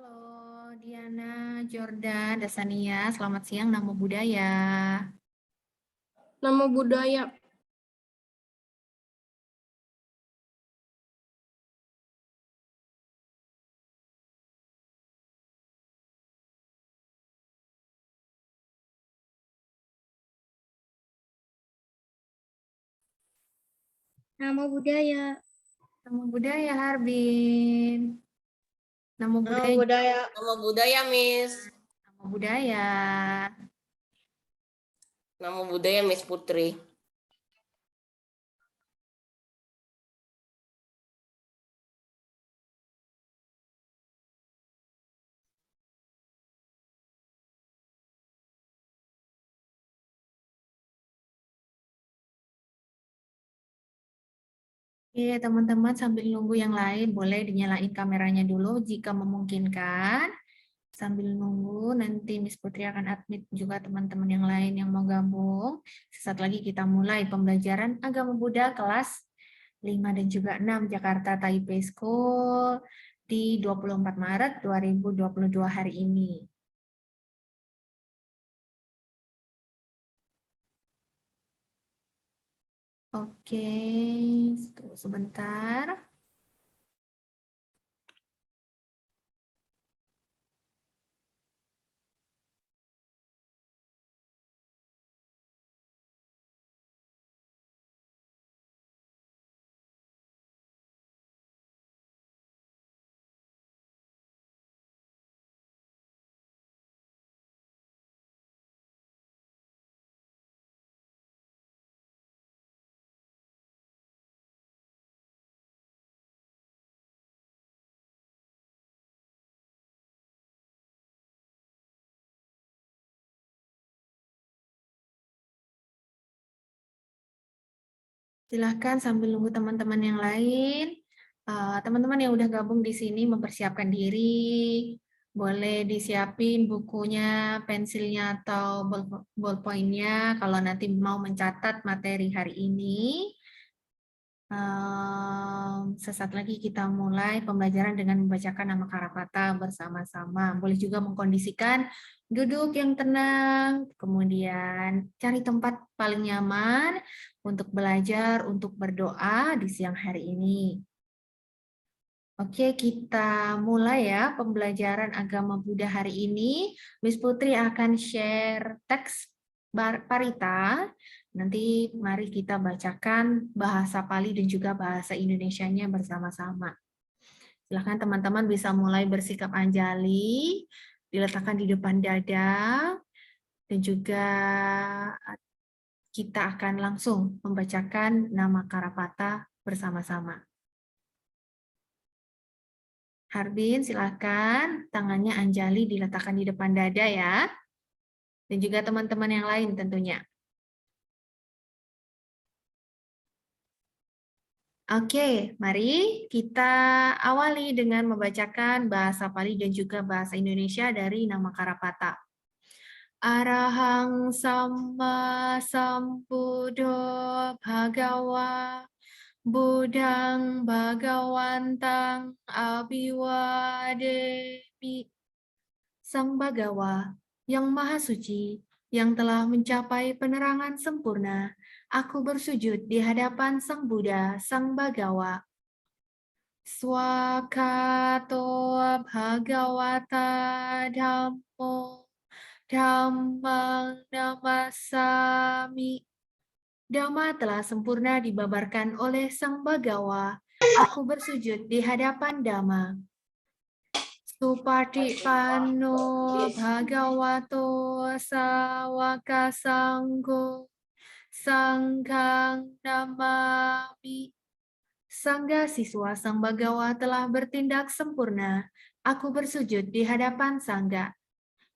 Halo Diana, Jordan, Dasania, selamat siang. Namo Buddhaya. Nama budaya. Nama budaya. Namo Buddhaya, Harbin. Namo Nama Buddhaya. budaya. Nama budaya, Miss. Namo Buddhaya. Nama budaya, Miss Putri. Oke, teman-teman sambil nunggu yang lain, boleh dinyalain kameranya dulu jika memungkinkan. Sambil nunggu, nanti Miss Putri akan admit juga teman-teman yang lain yang mau gabung. Sesaat lagi kita mulai pembelajaran Agama Buddha kelas 5 dan juga 6 Jakarta Taipei School di 24 Maret 2022 hari ini. Oke, tunggu sebentar. Silahkan sambil nunggu teman-teman yang lain. Teman-teman yang udah gabung di sini mempersiapkan diri. Boleh disiapin bukunya, pensilnya, atau ballpointnya kalau nanti mau mencatat materi hari ini. Sesaat lagi kita mulai pembelajaran dengan membacakan nama Karapata bersama-sama. Boleh juga mengkondisikan duduk yang tenang, kemudian cari tempat paling nyaman untuk belajar, untuk berdoa di siang hari ini. Oke, kita mulai ya pembelajaran agama Buddha hari ini. Miss Putri akan share teks Parita. Nanti mari kita bacakan bahasa Pali dan juga bahasa Indonesianya bersama-sama. Silakan teman-teman bisa mulai bersikap anjali, diletakkan di depan dada, dan juga kita akan langsung membacakan nama Karapata bersama-sama. Harbin, silakan tangannya Anjali diletakkan di depan dada ya. Dan juga teman-teman yang lain tentunya. Oke, mari kita awali dengan membacakan bahasa Pali dan juga bahasa Indonesia dari nama Karapata. Arahang Samma Sambuddho Bhagawa Budang Bhagawantang Abiwademi. Sang Bhagawa yang Maha Suci, yang telah mencapai penerangan sempurna, aku bersujud di hadapan Sang Buddha, Sang Bhagawa. Swakato Bhagawata Dhammo Dhammang Namasami. Dhamma telah sempurna dibabarkan oleh Sang Bhagawa. Aku bersujud di hadapan Dhamma. Supatipanno Bhagavato Sawaka Sanggo Sanghang Namami. Sangga siswa Sang Bhagawa telah bertindak sempurna. Aku bersujud di hadapan Sangga.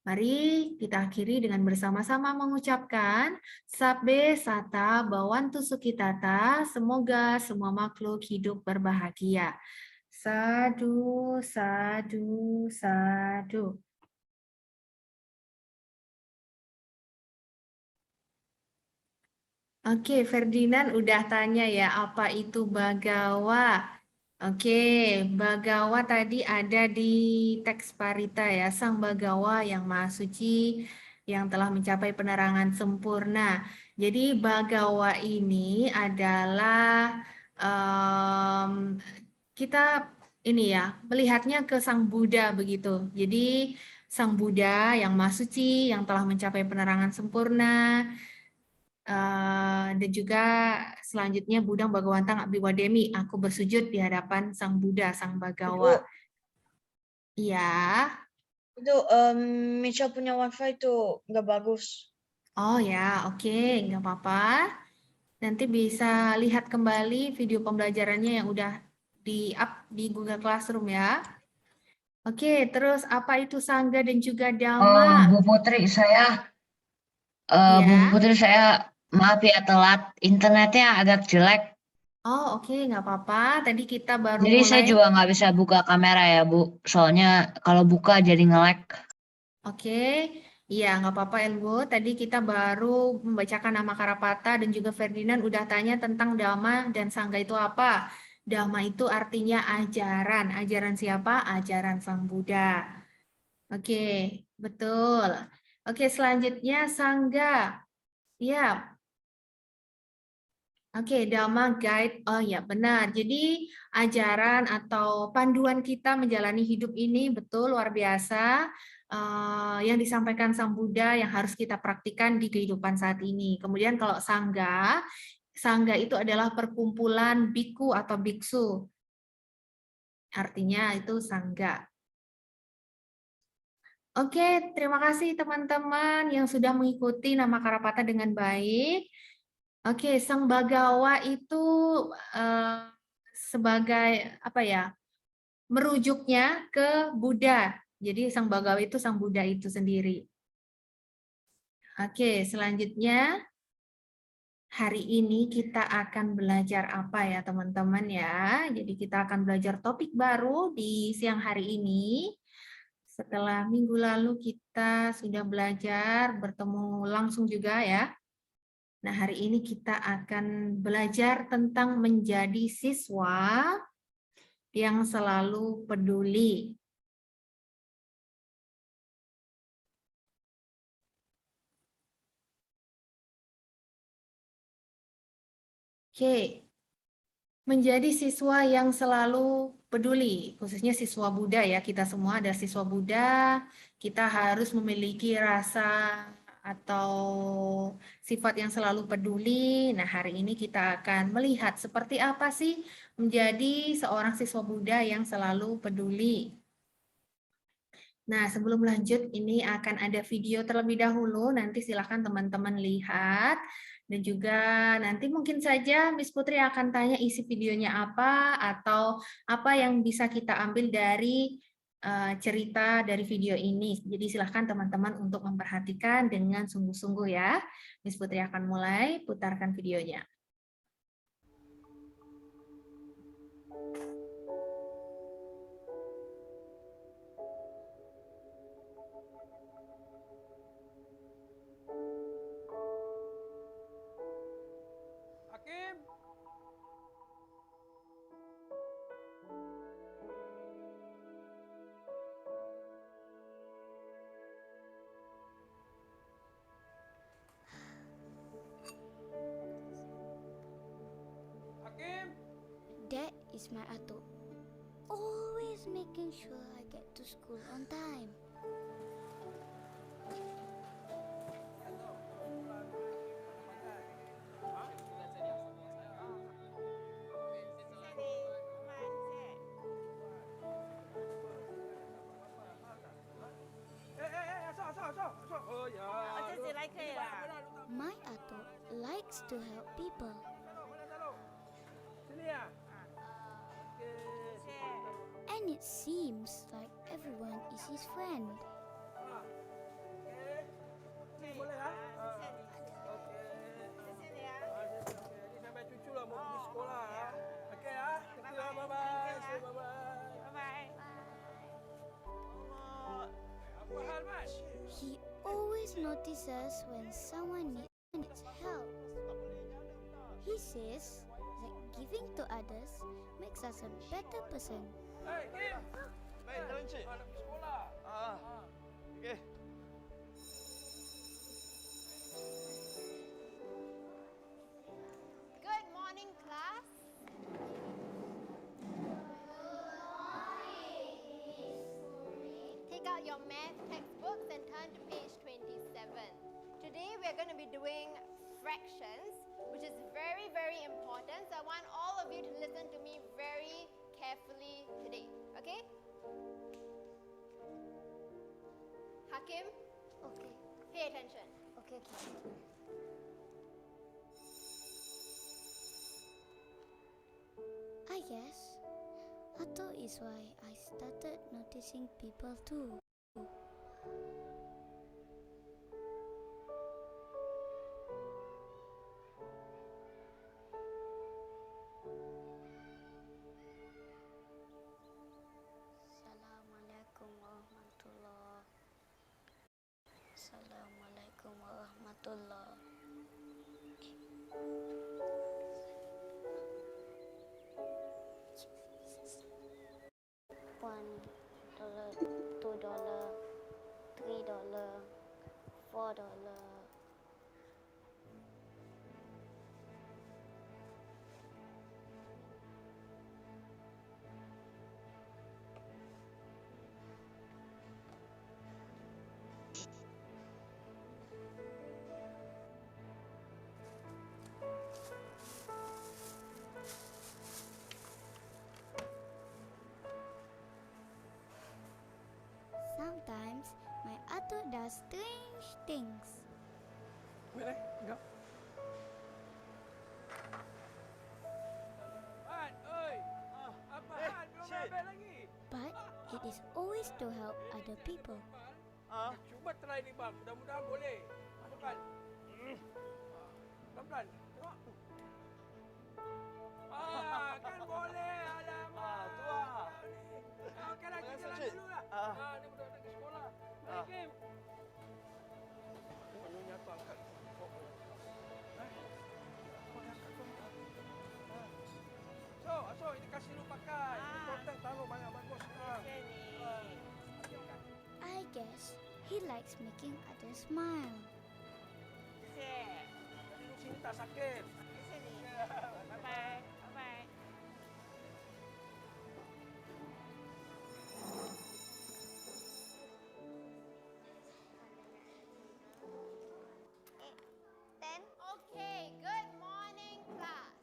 Mari kita akhiri dengan bersama-sama mengucapkan Sabbe Sata Bhavantu Sukhitata, semoga semua makhluk hidup berbahagia. Sadu, sadu, sadu. Oke, Ferdinand udah tanya ya, apa itu Bagawa? Oke, Bagawa tadi ada di teks Parita ya, Sang Bagawa yang Maha Suci yang telah mencapai penerangan sempurna. Jadi Bagawa ini adalah kita ini ya melihatnya ke Sang Buddha begitu. Jadi Sang Buddha yang Maha Suci yang telah mencapai penerangan sempurna. Dan juga selanjutnya Budang Bhagawantang Abiwademi, aku bersujud di hadapan Sang Buddha, Sang Ibu, Bagawa. Iya. itu Michelle punya wifi itu nggak bagus. Oh ya, oke, nggak apa-apa. Nanti bisa lihat kembali video pembelajarannya yang udah di-up di Google Classroom ya. Oke, terus apa itu Sangga dan juga Dhamma? Bu Putri, Ya. maaf ya telat, internetnya agak jelek, Oh, oke, nggak apa-apa. Tadi kita baru jadi saya mulai. juga nggak bisa buka kamera ya Bu, soalnya kalau buka jadi nge-lag. Oke, iya nggak apa-apa Elgo. Tadi kita baru membacakan nama Karapata dan juga Ferdinand udah tanya tentang Dhamma dan Sangga itu apa. Dhamma itu artinya ajaran. Ajaran siapa? Ajaran Sang Buddha. Oke, betul. Oke, selanjutnya Sangga. Ya, oke, Dhamma Guide. Oh ya, benar. Jadi ajaran atau panduan kita menjalani hidup ini betul luar biasa yang disampaikan Sang Buddha yang harus kita praktikkan di kehidupan saat ini. Kemudian kalau Sangga, Sangga itu adalah perkumpulan biku atau biksu. Artinya itu Sangga. Oke, terima kasih teman-teman yang sudah mengikuti nama Karapata dengan baik. Oke, Sang Bagawa itu sebagai apa ya? Merujuknya ke Buddha. Jadi Sang Bagawa itu Sang Buddha itu sendiri. Oke, selanjutnya hari ini kita akan belajar apa ya teman-teman ya. Jadi kita akan belajar topik baru di siang hari ini. Setelah minggu lalu kita sudah belajar bertemu langsung juga ya. Nah, hari ini kita akan belajar tentang menjadi siswa yang selalu peduli. Oke, menjadi siswa yang selalu peduli, khususnya siswa Buddha ya, kita semua ada siswa Buddha, kita harus memiliki rasa atau sifat yang selalu peduli. Nah, hari ini kita akan melihat seperti apa sih menjadi seorang siswa Buddha yang selalu peduli. Nah, sebelum lanjut, ini akan ada video terlebih dahulu, nanti silakan teman-teman lihat. Dan juga nanti mungkin saja Miss Putri akan tanya isi videonya apa, atau apa yang bisa kita ambil dari cerita dari video ini. Jadi silakan teman-teman untuk memperhatikan dengan sungguh-sungguh ya. Miss Putri akan mulai putarkan videonya. Hakim. Hakim. That is my Atuk. Always making sure I get to school on time. Asal. Oh ya. My Atuk likes to help people. Sini ya. And it seems like everyone is his friend. Boleh ya? Oke. Ini sampai cucu lah mau pergi sekolah ya. Oke ya. Thank you, bye-bye. See you, bye-bye. Apa hal, Mas? He always notices when someone needs help. He says that giving to others makes us a better person. Hei, Kim. Baik, Tuan Cik. Nak pergi sekolah. Okey. Good morning, class. Take out your math textbooks and turn to page 27. Today we're going to be doing fractions, which is very, very important. So I want all of you to listen to me very carefully today. Okay? Hakim, Okay, pay attention. okay. I guess Ato is why I started noticing people too. Assalamualaikum warahmatullahi. Assalamualaikum warahmatullahi. $1, $2, $3, $4. Sometimes my Ato does strange things. Wait, enggak. Han, oi. Apa Han? Belum Cik. habis lagi. But it is always to help other people. Cuba try ni bang. Mudah-mudahan boleh. Masukkan. Pelan-pelan. Tengok. Kan boleh. Alamak. Tu lah. Okeylah, kita Terima kasih, jalan Cik. dulu lah. Ni budak nak pergi sekolah. Hai, Kim. Tengok Nyonya tu angkat. Kok boleh. Kau yang angkat kau ni. So, ini kasih lu pakai. Ini kotak taruh banyak bagus. I guess he likes making others smile. Duduk sini tak sakit. Bye-bye. Bye-bye. Okay, good morning, class.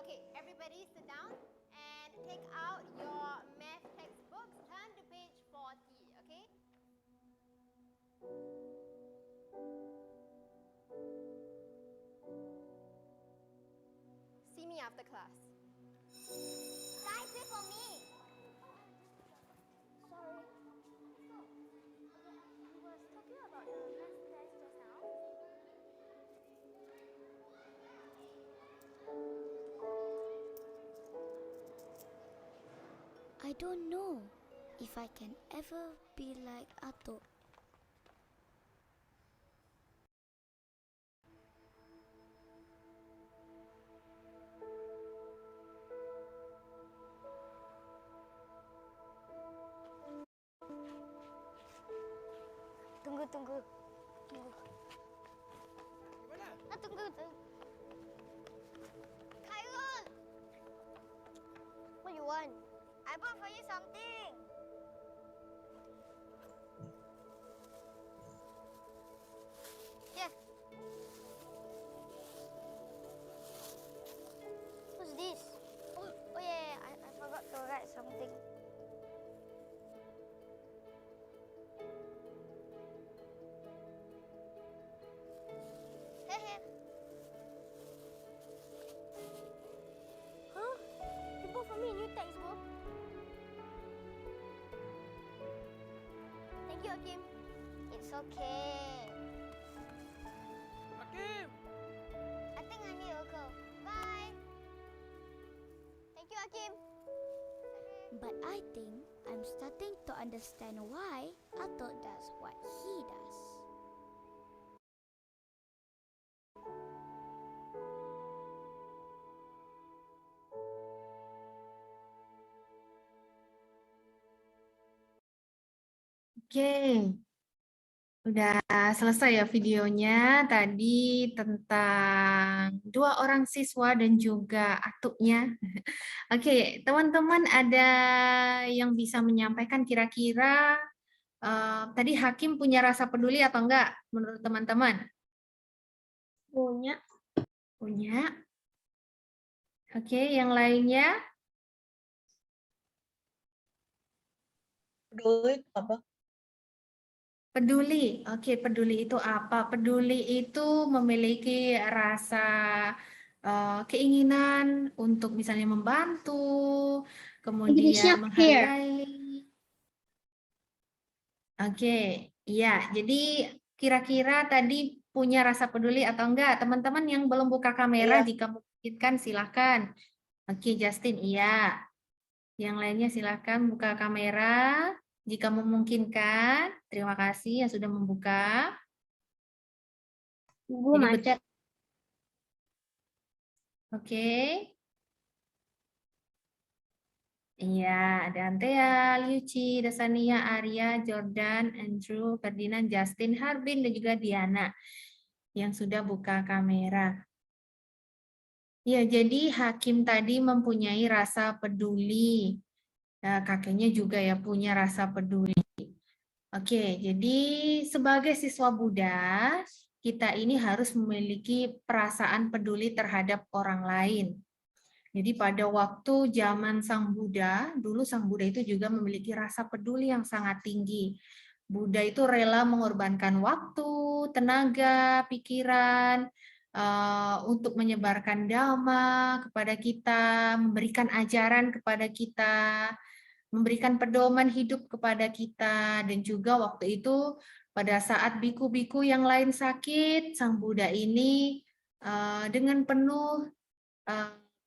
Okay, everybody sit down and take out your math textbooks. Turn to page 40, okay? See me after class. Guys, wait for me. Sorry. You was talking about the math test just now? I don't know if I can ever be like Ato. Tunggu. Gimana? Tunggu. Khairul! What you want? I bought for you something. Here. What's this? Oh yeah, I forgot to write something. Here. Huh? You bought for me a new textbook? Thank you, Hakim. It's okay. Hakim! I think I need to go. Bye. Thank you, Hakim. But I think I'm starting to understand why Ato does what he does. Oke, udah selesai ya videonya tadi tentang dua orang siswa dan juga atuknya. Oke, teman-teman ada yang bisa menyampaikan kira-kira tadi Hakim punya rasa peduli atau enggak menurut teman-teman? Punya. Punya. Oke, yang lainnya? Peduli itu apa? Peduli. Oke, peduli itu apa? Peduli itu memiliki rasa keinginan untuk misalnya membantu, Inggrisnya kemudian care. menghargai. Oke, iya. Jadi kira-kira tadi punya rasa peduli atau enggak? Teman-teman yang belum buka kamera, Iya. jika memungkinkan silahkan. Oke, Justin, iya. Yang lainnya silahkan buka kamera jika memungkinkan. Terima kasih yang sudah membuka. Gue Jadi macet. Oke. Iya, ada Antea, Liuci, Dasania, Arya, Jordan, Andrew, Ferdinand, Justin, Harbin, dan juga Diana yang sudah buka kamera. Ya, jadi Hakim tadi mempunyai rasa peduli. Nah, kakeknya juga ya punya rasa peduli. Oke, jadi sebagai siswa Buddha, kita ini harus memiliki perasaan peduli terhadap orang lain. Jadi pada waktu zaman Sang Buddha, dulu Sang Buddha itu juga memiliki rasa peduli yang sangat tinggi. Buddha itu rela mengorbankan waktu, tenaga, pikiran, untuk menyebarkan dhamma kepada kita, memberikan ajaran kepada kita, memberikan pedoman hidup kepada kita, dan juga waktu itu pada saat biku-biku yang lain sakit, Sang Buddha ini dengan penuh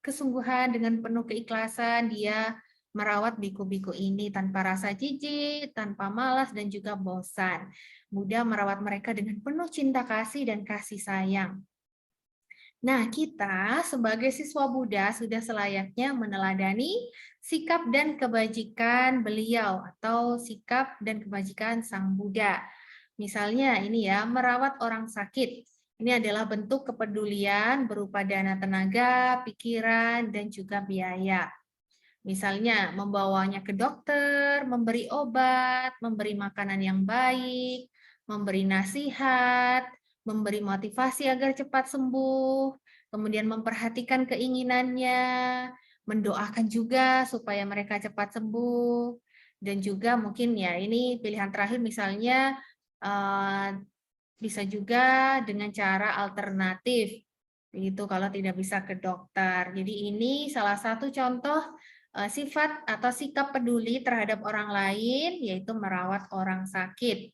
kesungguhan, dengan penuh keikhlasan, dia merawat biku-biku ini tanpa rasa jijik, tanpa malas, dan juga bosan. Buddha merawat mereka dengan penuh cinta kasih dan kasih sayang. Nah, kita sebagai siswa Buddha sudah selayaknya meneladani sikap dan kebajikan beliau atau sikap dan kebajikan Sang Buddha. Misalnya ini ya, merawat orang sakit. Ini adalah bentuk kepedulian berupa dana tenaga, pikiran, dan juga biaya. Misalnya membawanya ke dokter, memberi obat, memberi makanan yang baik, memberi nasihat, memberi motivasi agar cepat sembuh, kemudian memperhatikan keinginannya, mendoakan juga supaya mereka cepat sembuh, dan juga mungkin ya ini pilihan terakhir misalnya bisa juga dengan cara alternatif, begitu kalau tidak bisa ke dokter. Jadi ini salah satu contoh sifat atau sikap peduli terhadap orang lain, yaitu merawat orang sakit.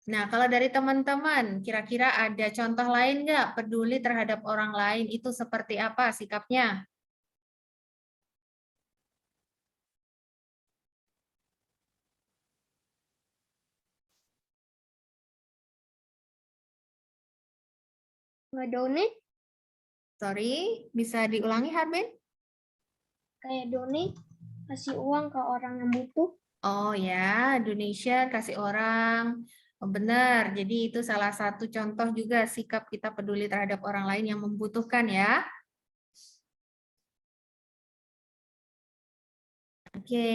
Nah, kalau dari teman-teman, kira-kira ada contoh lain nggak peduli terhadap orang lain itu seperti apa sikapnya? Nge-donate Sorry, bisa diulangi, Harbin? kayak donate, kasih uang ke orang yang butuh. Oh ya, Indonesia kasih orang. Oh, benar, jadi itu salah satu contoh juga sikap kita peduli terhadap orang lain yang membutuhkan ya. Oke.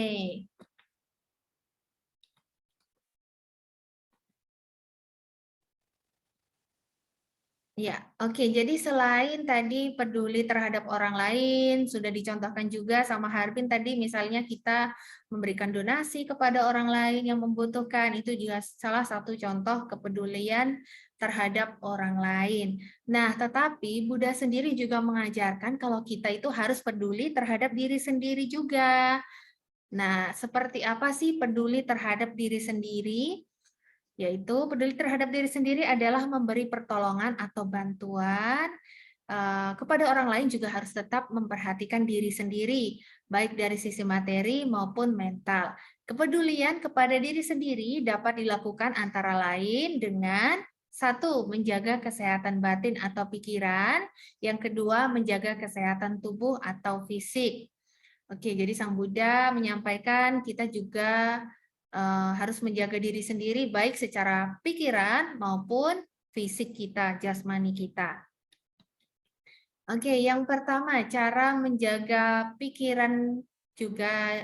Ya, oke. Jadi selain tadi peduli terhadap orang lain, sudah dicontohkan juga sama Harbin tadi, misalnya kita memberikan donasi kepada orang lain yang membutuhkan, itu juga salah satu contoh kepedulian terhadap orang lain. Nah, tetapi Buddha sendiri juga mengajarkan kalau kita itu harus peduli terhadap diri sendiri juga. Nah, seperti apa sih peduli terhadap diri sendiri? Yaitu peduli terhadap diri sendiri adalah memberi pertolongan atau bantuan kepada orang lain, juga harus tetap memperhatikan diri sendiri, baik dari sisi materi maupun mental. Kepedulian kepada diri sendiri dapat dilakukan antara lain dengan satu, menjaga kesehatan batin atau pikiran, yang kedua, menjaga kesehatan tubuh atau fisik. Oke, jadi Sang Buddha menyampaikan kita juga harus menjaga diri sendiri baik secara pikiran maupun fisik kita, jasmani kita. Oke, yang pertama cara menjaga pikiran juga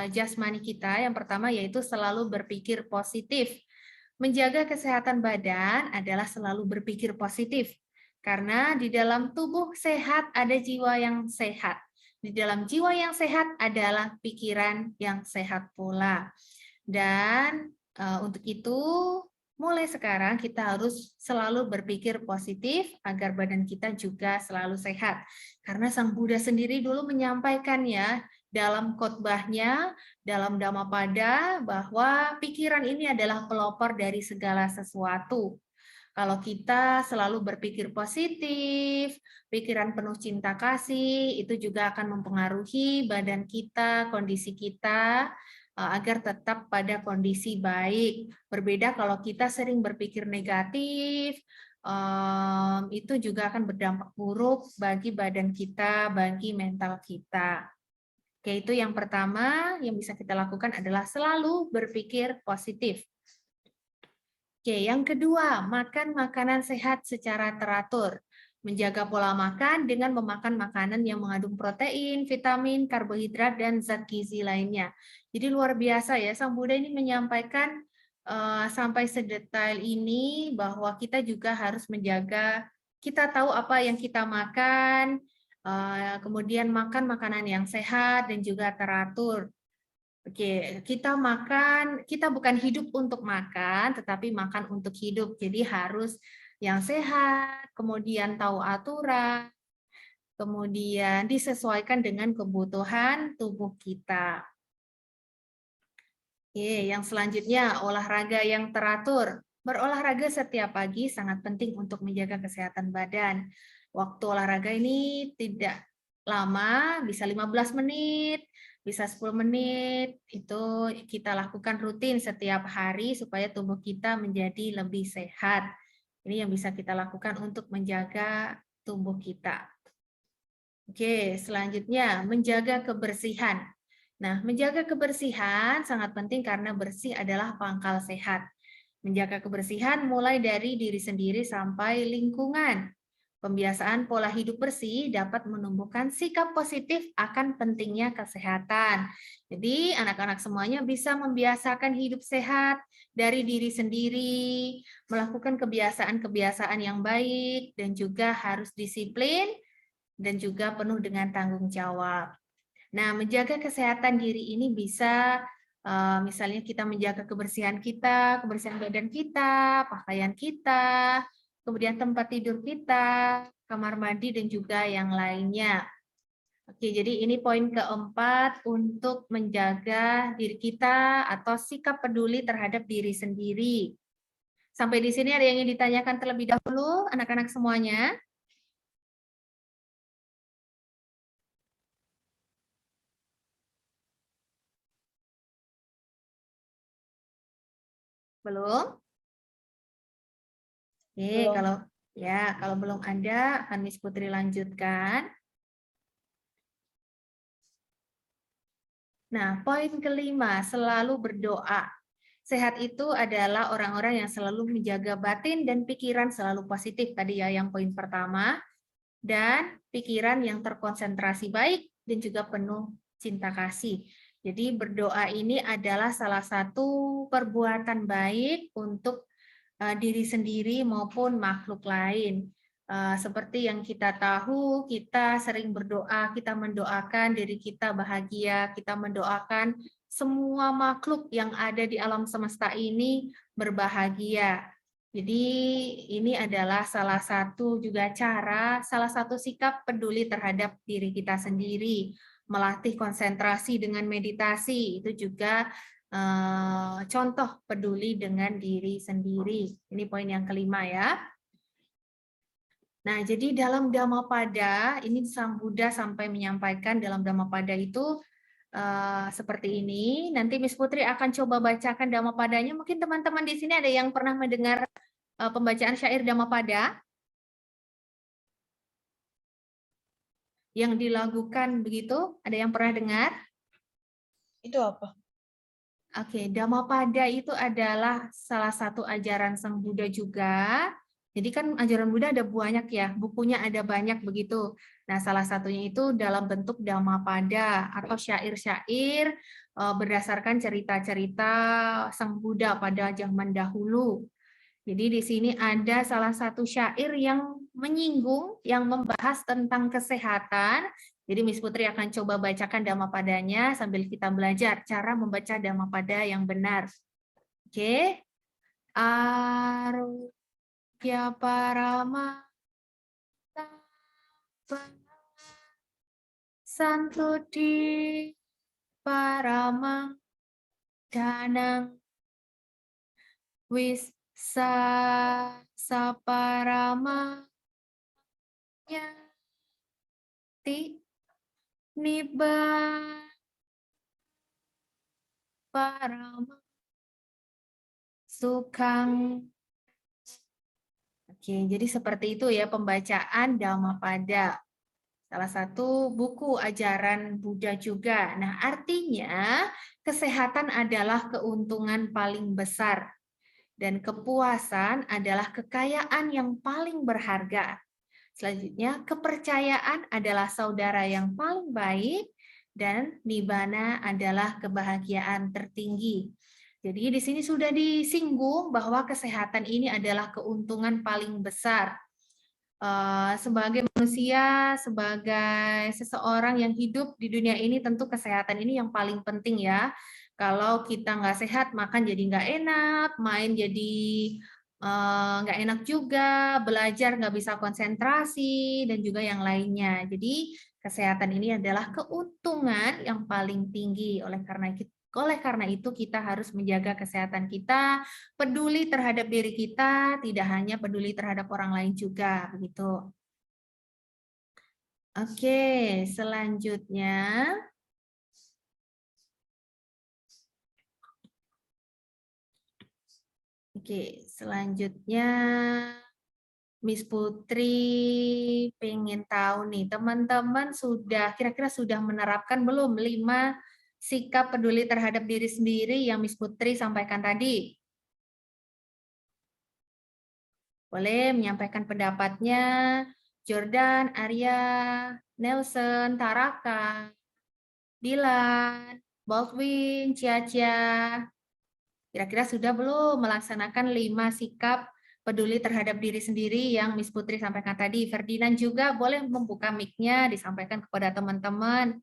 jasmani kita. Yang pertama yaitu selalu berpikir positif. Menjaga kesehatan badan adalah selalu berpikir positif. Karena di dalam tubuh sehat ada jiwa yang sehat. Di dalam jiwa yang sehat adalah pikiran yang sehat pula. Dan untuk itu mulai sekarang kita harus selalu berpikir positif agar badan kita juga selalu sehat. Karena Sang Buddha sendiri dulu menyampaikan ya dalam khotbahnya, dalam Dhammapada, bahwa pikiran ini adalah pelopor dari segala sesuatu. Kalau kita selalu berpikir positif, pikiran penuh cinta kasih, itu juga akan mempengaruhi badan kita, kondisi kita, agar tetap pada kondisi baik. Berbeda kalau kita sering berpikir negatif, itu juga akan berdampak buruk bagi badan kita, bagi mental kita. Oke, itu yang pertama yang bisa kita lakukan adalah selalu berpikir positif. Oke, yang kedua, makan makanan sehat secara teratur. Menjaga pola makan dengan memakan makanan yang mengandung protein, vitamin, karbohidrat, dan zat gizi lainnya. Jadi luar biasa ya, Sang Buddha ini menyampaikan sampai sedetail ini bahwa kita juga harus menjaga, kita tahu apa yang kita makan, kemudian makan makanan yang sehat dan juga teratur. Oke, kita makan, kita bukan hidup untuk makan, tetapi makan untuk hidup. Jadi harus yang sehat, kemudian tahu aturan, kemudian disesuaikan dengan kebutuhan tubuh kita. Oke, yang selanjutnya olahraga yang teratur. Berolahraga setiap pagi sangat penting untuk menjaga kesehatan badan. Waktu olahraga ini tidak lama, bisa 15 menit, bisa 10 menit, itu kita lakukan rutin setiap hari supaya tubuh kita menjadi lebih sehat. Ini yang bisa kita lakukan untuk menjaga tubuh kita. Oke, selanjutnya menjaga kebersihan. Nah, menjaga kebersihan sangat penting karena bersih adalah pangkal sehat. Menjaga kebersihan mulai dari diri sendiri sampai lingkungan. Pembiasaan pola hidup bersih dapat menumbuhkan sikap positif akan pentingnya kesehatan. Jadi, anak-anak semuanya bisa membiasakan hidup sehat dari diri sendiri, melakukan kebiasaan-kebiasaan yang baik, dan juga harus disiplin, dan juga penuh dengan tanggung jawab. Nah, menjaga kesehatan diri ini bisa misalnya kita menjaga kebersihan kita, kebersihan badan kita, pakaian kita, kemudian tempat tidur kita, kamar mandi, dan juga yang lainnya. Oke, jadi ini poin keempat untuk menjaga diri kita atau sikap peduli terhadap diri sendiri. Sampai di sini ada yang ingin ditanyakan terlebih dahulu, anak-anak semuanya? Belum? Oke, Belum. kalau belum ada, akan Miss Putri lanjutkan. Nah, poin kelima, selalu berdoa. Sehat itu adalah orang-orang yang selalu menjaga batin dan pikiran selalu positif. Tadi ya yang poin pertama. Dan pikiran yang terkonsentrasi baik dan juga penuh cinta kasih. Jadi berdoa ini adalah salah satu perbuatan baik untuk diri sendiri maupun makhluk lain. Seperti yang kita tahu, kita sering berdoa, kita mendoakan diri kita bahagia, kita mendoakan semua makhluk yang ada di alam semesta ini berbahagia. Jadi ini adalah salah satu juga cara, salah satu sikap peduli terhadap diri kita sendiri. Melatih konsentrasi dengan meditasi, itu juga contoh peduli dengan diri sendiri. Ini poin yang kelima ya. Nah, jadi dalam Dhammapada, ini Sang Buddha sampai menyampaikan dalam Dhammapada itu seperti ini. Nanti Miss Putri akan coba bacakan Dhammapadanya. Mungkin teman-teman di sini ada yang pernah mendengar pembacaan syair Dhammapada yang dilakukan begitu? Ada yang pernah dengar? Itu apa? Oke, Dhammapada itu adalah salah satu ajaran Sang Buddha juga. Jadi kan ajaran Buddha ada banyak ya, bukunya ada banyak begitu. Nah, salah satunya itu dalam bentuk Dhammapada atau syair-syair berdasarkan cerita-cerita Sang Buddha pada zaman dahulu. Jadi di sini ada salah satu syair yang menyinggung, yang membahas tentang kesehatan. Jadi Miss Putri akan coba bacakan Dhammapadanya sambil kita belajar cara membaca Dhammapada yang benar. Oke. Arukya Parama Santuti Parama Danang Saparama Nyati Nibbana Parama Sukhang. Oke, jadi seperti itu ya pembacaan Dhammapada. Salah satu buku ajaran Buddha juga. Nah, artinya kesehatan adalah keuntungan paling besar. Dan kepuasan adalah kekayaan yang paling berharga. Selanjutnya, kepercayaan adalah saudara yang paling baik, dan nibbana adalah kebahagiaan tertinggi. Jadi di sini sudah disinggung bahwa kesehatan ini adalah keuntungan paling besar. Sebagai manusia, sebagai seseorang yang hidup di dunia ini, tentu kesehatan ini yang paling penting ya. Kalau kita nggak sehat, makan jadi nggak enak, main jadi nggak enak juga, belajar nggak bisa konsentrasi, dan juga yang lainnya. Jadi kesehatan ini adalah keuntungan yang paling tinggi. Oleh karena itu kita harus menjaga kesehatan kita, peduli terhadap diri kita, tidak hanya peduli terhadap orang lain juga, begitu. Oke, selanjutnya. Oke, selanjutnya Miss Putri pengen tahu nih, teman-teman kira-kira sudah menerapkan belum 5 sikap peduli terhadap diri sendiri yang Miss Putri sampaikan tadi? Boleh menyampaikan pendapatnya. Jordan, Arya, Nelson, Taraka, Dilan, Baldwin, Cia. Kira-kira sudah belum melaksanakan 5 sikap peduli terhadap diri sendiri yang Miss Putri sampaikan tadi? Ferdinand juga boleh membuka mic-nya, disampaikan kepada teman-teman.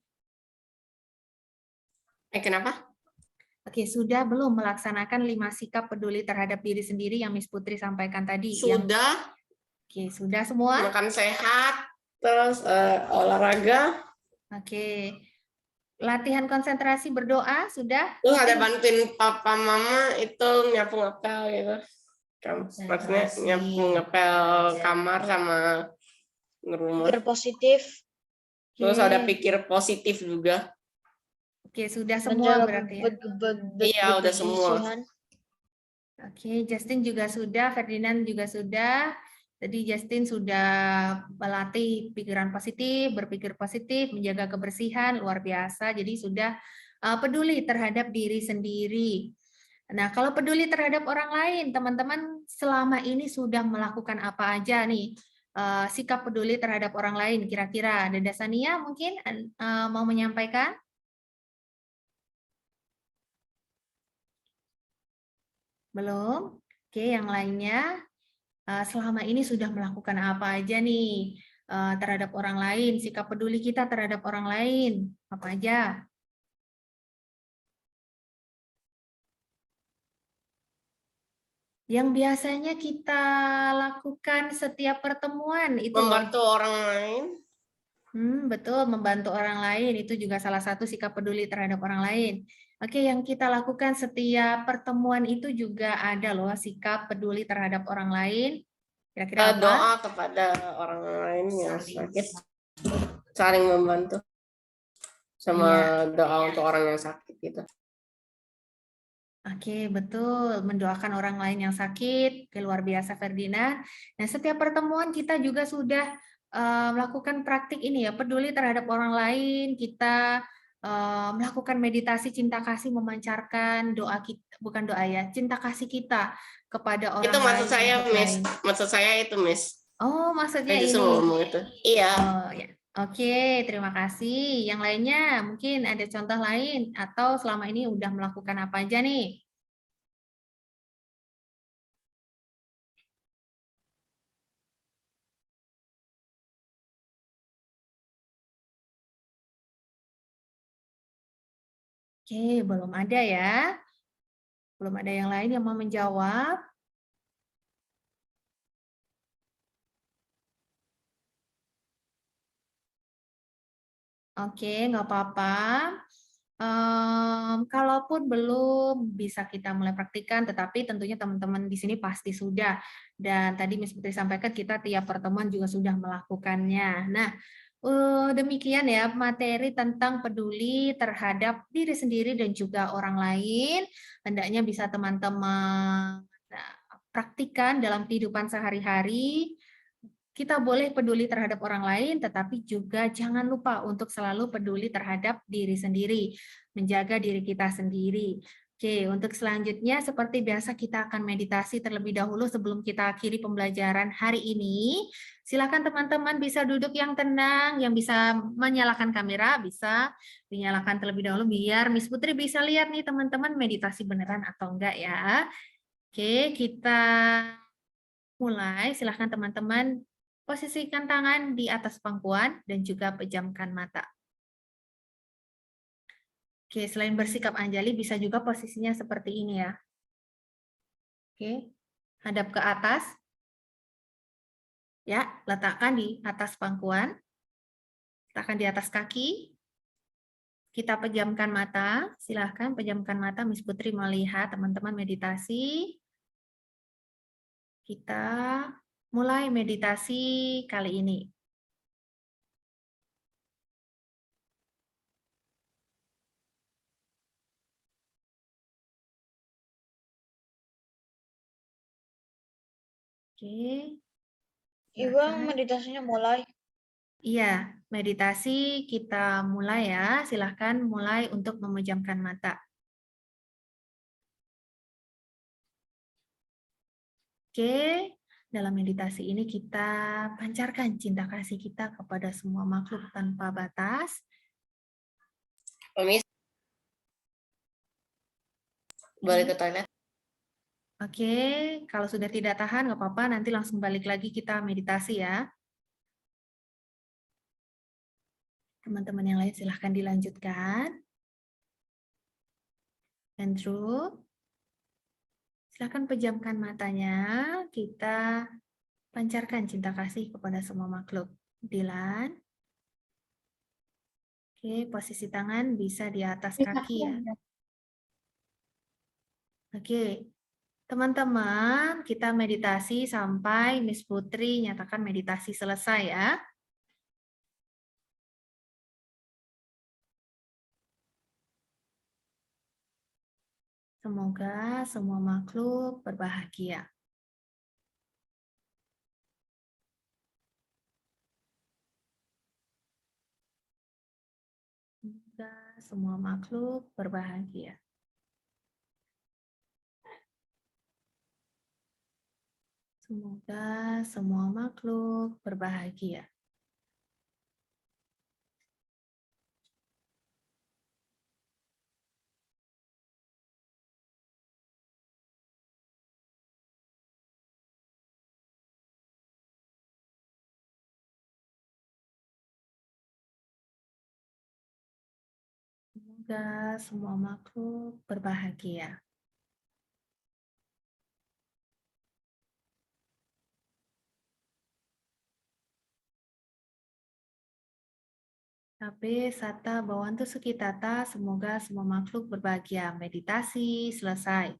Kenapa? Oke, sudah belum melaksanakan 5 sikap peduli terhadap diri sendiri yang Miss Putri sampaikan tadi? Sudah. Oke, sudah semua? Makan sehat, terus olahraga. Oke. Latihan konsentrasi berdoa sudah? Terus ada bantuin papa mama itu nyapu ngepel gitu. Maksudnya nyapu ngepel kamar sama rumah. Pikir positif. Terus ada pikir positif juga. Oke, sudah semua berarti ya? Iya, udah semua. Oke, Justin juga sudah, Ferdinand juga sudah. Tadi Justin sudah melatih pikiran positif, berpikir positif, menjaga kebersihan, luar biasa. Jadi sudah peduli terhadap diri sendiri. Nah, kalau peduli terhadap orang lain, teman-teman selama ini sudah melakukan apa aja nih? Sikap peduli terhadap orang lain, kira-kira. Dada Sania mungkin mau menyampaikan? Belum? Oke, yang lainnya? Selama ini sudah melakukan apa aja nih terhadap orang lain, sikap peduli kita terhadap orang lain, apa aja? Yang biasanya kita lakukan setiap pertemuan itu membantu orang lain. Betul, membantu orang lain itu juga salah satu sikap peduli terhadap orang lain. Oke, yang kita lakukan setiap pertemuan itu juga ada loh sikap peduli terhadap orang lain. Kira-kira apa? Doa kepada orang lain yang sakit, saling membantu, sama doa untuk orang yang sakit gitu. Oke, betul. Mendoakan orang lain yang sakit, luar biasa Ferdinand. Nah, setiap pertemuan kita juga sudah melakukan praktik ini ya, peduli terhadap orang lain. Kita melakukan meditasi cinta kasih, memancarkan doa kita, bukan doa ya, cinta kasih kita kepada orang Itu maksud lain, saya, makhluk Miss. lain. Maksud saya itu, Miss. Oh, maksudnya Saya justru ini. mau ngomong itu. Iya. Oh, ya. Oke, terima kasih. Yang lainnya mungkin ada contoh lain atau selama ini udah melakukan apa aja nih? Oke, belum ada ya. Belum ada yang lain yang mau menjawab. Oke, nggak apa-apa. Kalaupun belum bisa kita mulai praktikkan, tetapi tentunya teman-teman di sini pasti sudah. Dan tadi Miss Putri sampaikan kita tiap pertemuan juga sudah melakukannya. Nah, demikian ya materi tentang peduli terhadap diri sendiri dan juga orang lain. Hendaknya bisa teman-teman praktikkan dalam kehidupan sehari-hari. Kita boleh peduli terhadap orang lain, tetapi juga jangan lupa untuk selalu peduli terhadap diri sendiri, menjaga diri kita sendiri. Oke, untuk selanjutnya seperti biasa kita akan meditasi terlebih dahulu sebelum kita akhiri pembelajaran hari ini. Silakan teman-teman bisa duduk yang tenang, yang bisa menyalakan kamera, bisa dinyalakan terlebih dahulu biar Miss Putri bisa lihat nih teman-teman meditasi beneran atau enggak ya. Oke, kita mulai. Silakan teman-teman posisikan tangan di atas pangkuan dan juga pejamkan mata. Oke, selain bersikap anjali, bisa juga posisinya seperti ini ya. Oke, hadap ke atas. Ya, letakkan di atas pangkuan. Letakkan di atas kaki. Kita pejamkan mata. Silahkan pejamkan mata, Miss Putri melihat teman-teman meditasi. Kita mulai meditasi kali ini. Oke. Iwang meditasinya mulai. Iya, meditasi kita mulai ya. Silahkan mulai untuk memejamkan mata. Oke, dalam meditasi ini kita pancarkan cinta kasih kita kepada semua makhluk tanpa batas. Miss, boleh ke toilet? Oke, kalau sudah tidak tahan nggak apa-apa, nanti langsung balik lagi kita meditasi ya. Teman-teman yang lain silahkan dilanjutkan. Andrew, silahkan pejamkan matanya, kita pancarkan cinta kasih kepada semua makhluk. Dilan. Oke, posisi tangan bisa di atas kaki ya. Oke, teman-teman, kita meditasi sampai Miss Putri nyatakan meditasi selesai ya. Semoga semua makhluk berbahagia. Semoga semua makhluk berbahagia. Semoga semua makhluk berbahagia. Semoga semua makhluk berbahagia. Sabe Sata Bawantu Sukitata, semoga semua makhluk berbahagia. Meditasi selesai.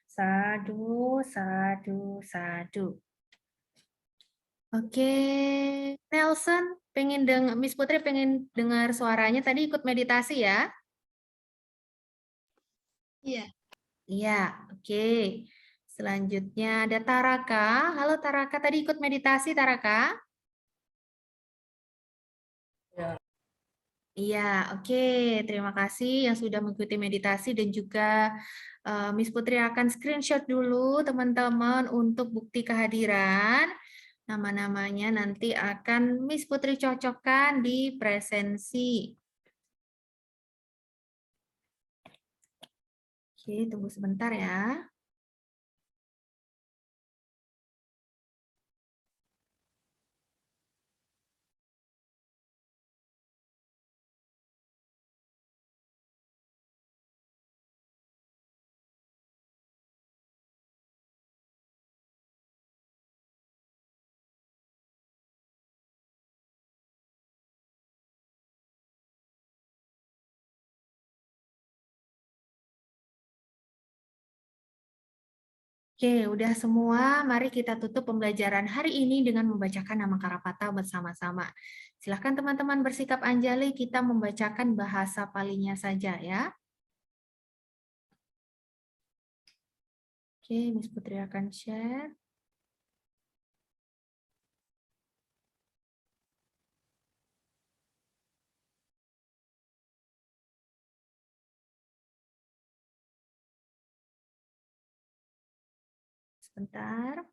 Sadu, sadu, sadu. Oke, Nelson, Miss Putri pengen dengar suaranya. Tadi ikut meditasi ya? Iya. Iya, oke. Selanjutnya ada Taraka. Halo Taraka, tadi ikut meditasi Taraka? Ya. Iya, oke. Terima kasih yang sudah mengikuti meditasi dan juga Miss Putri akan screenshot dulu teman-teman untuk bukti kehadiran. Nama-namanya nanti akan Miss Putri cocokkan di presensi. Oke, tunggu sebentar ya. Oke, udah semua. Mari kita tutup pembelajaran hari ini dengan membacakan nama Karapata bersama-sama. Silakan teman-teman bersikap anjali, kita membacakan bahasa Palinya saja ya. Oke, Miss Putri akan share. Sebentar.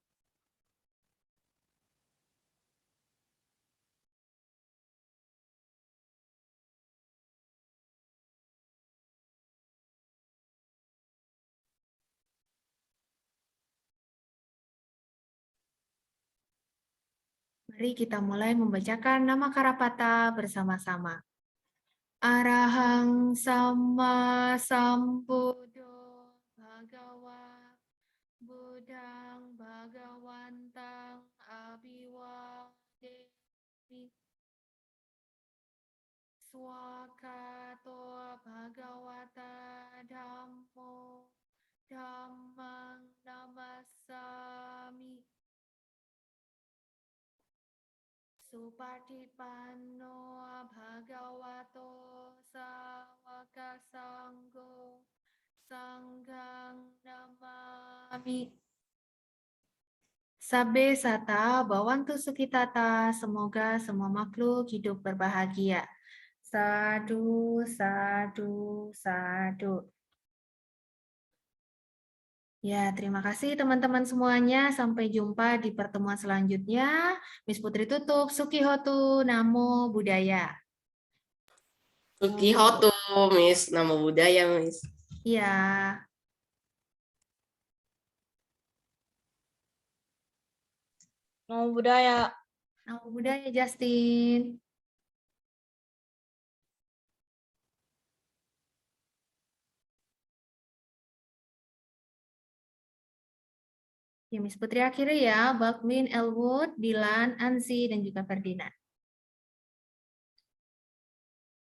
Mari kita mulai membacakan nama Karapata bersama-sama. Arahang Sama Sambuddho Bhagawa Buddhang Bhagawantang Abhiwademi Swakato Bhagawata Dhammo Dhammang Namassami Supatipanno Bhagavato Sawaka Sanggo Sanghang Namami. Sabe sata bawantu sukitata, semoga semua makhluk hidup berbahagia. Sadu, sadu, sadu. Ya, terima kasih teman-teman semuanya. Sampai jumpa di pertemuan selanjutnya. Miss Putri tutup. Sukihotu, Namo Buddhaya. Sukihoto, Miss. Nama budaya, Miss. Ya. Namo Buddhaya. Namo Buddhaya, Justin. Ya, Miss Putri akhiri ya. Bakmin, Elwood, Dilan, Ansi, dan juga Ferdinand.